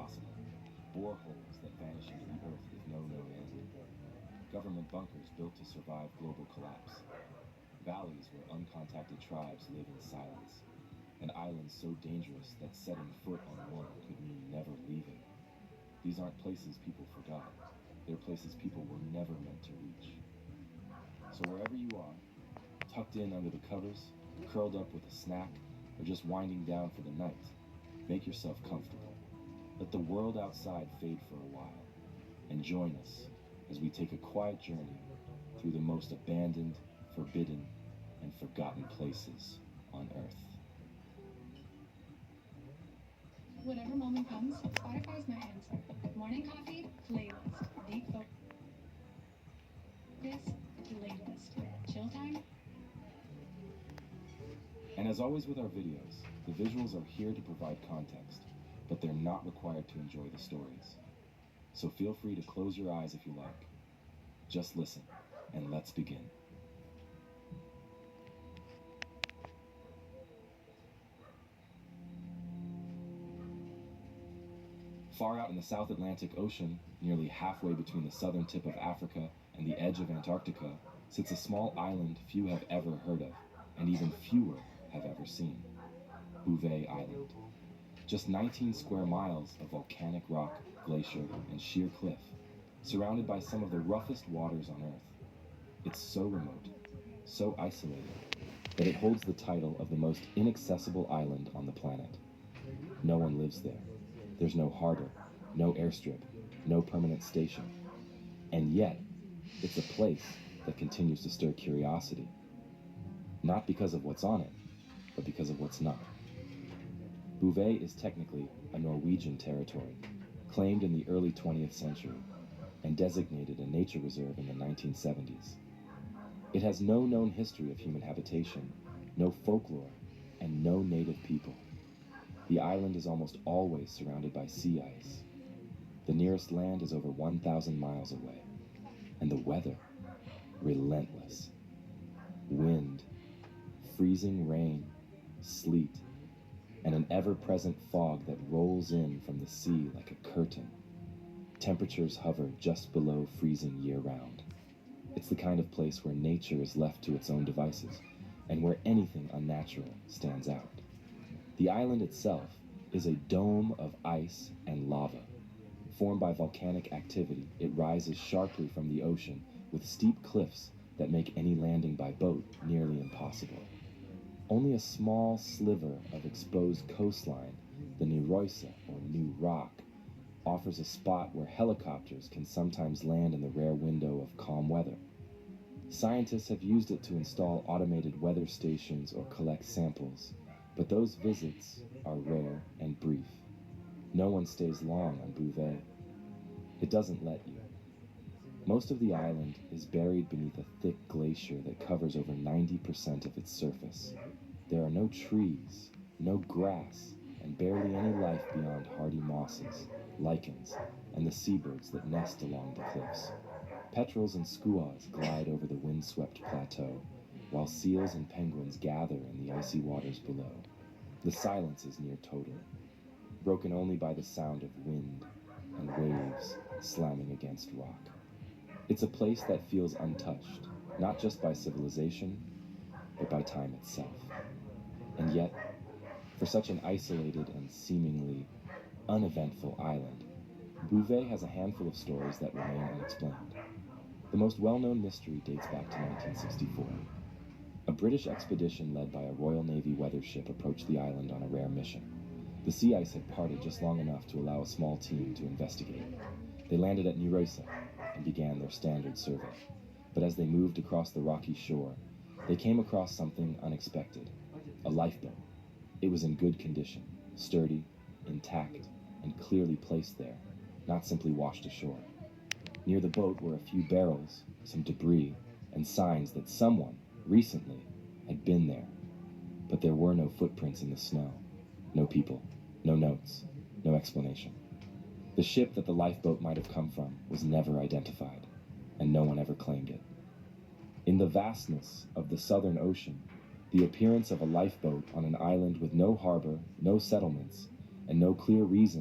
impossible. Boreholes that vanish into the earth with no known end. Government bunkers built to survive global collapse. Valleys where uncontacted tribes live in silence. And islands so dangerous that setting foot on one could mean never leaving. These aren't places people forgot. They're places people were never meant to reach. So wherever you are, tucked in under the covers, curled up with a snack, or just winding down for the night, make yourself comfortable. Let the world outside fade for a while, and join us as we take a quiet journey through the most abandoned, forbidden, and forgotten places on Earth. Whatever moment comes, Spotify's my answer. Morning coffee, playlist. Deep focus, playlist. Chill time. And as always with our videos, the visuals are here to provide context, but they're not required to enjoy the stories. So feel free to close your eyes if you like. Just listen, and let's begin. Far out in the South Atlantic Ocean, nearly halfway between the southern tip of Africa and the edge of Antarctica, sits a small island few have ever heard of, and even fewer have ever seen. Bouvet Island. Just 19 square miles of volcanic rock, glacier, and sheer cliff, surrounded by some of the roughest waters on Earth. It's so remote, so isolated, that it holds the title of the most inaccessible island on the planet. No one lives there. There's no harbor, no airstrip, no permanent station. And yet, it's a place that continues to stir curiosity. Not because of what's on it, but because of what's not. Bouvet is technically a Norwegian territory, claimed in the early 20th century, and designated a nature reserve in the 1970s. It has no known history of human habitation, no folklore, and no native people. The island is almost always surrounded by sea ice. The nearest land is over 1,000 miles away. And the weather, relentless. Wind, freezing rain, sleet, and an ever-present fog that rolls in from the sea like a curtain. Temperatures hover just below freezing year-round. It's the kind of place where nature is left to its own devices, and where anything unnatural stands out. The island itself is a dome of ice and lava. Formed by volcanic activity, it rises sharply from the ocean with steep cliffs that make any landing by boat nearly impossible. Only a small sliver of exposed coastline, the Nyrosa, or New Rock, offers a spot where helicopters can sometimes land in the rare window of calm weather. Scientists have used it to install automated weather stations or collect samples, but those visits are rare and brief. No one stays long on Bouvet. It doesn't let you. Most of the island is buried beneath a thick glacier that covers over 90% of its surface. There are no trees, no grass, and barely any life beyond hardy mosses, lichens, and the seabirds that nest along the cliffs. Petrels and skuas glide over the windswept plateau, while seals and penguins gather in the icy waters below. The silence is near total, broken only by the sound of wind and waves slamming against rock. It's a place that feels untouched, not just by civilization, but by time itself. And yet, for such an isolated and seemingly uneventful island, Bouvet has a handful of stories that remain unexplained. The most well-known mystery dates back to 1964. A British expedition led by a Royal Navy weather ship approached the island on a rare mission. The sea ice had parted just long enough to allow a small team to investigate. They landed at Nyrosa and began their standard survey. But as they moved across the rocky shore, they came across something unexpected: a lifeboat. It was in good condition, sturdy, intact, and clearly placed there, not simply washed ashore. Near the boat were a few barrels, some debris, and signs that someone, recently, had been there. But there were no footprints in the snow. No people, no notes, no explanation. The ship that the lifeboat might have come from was never identified, and no one ever claimed it. In the vastness of the Southern Ocean, the appearance of a lifeboat on an island with no harbor, no settlements, and no clear reason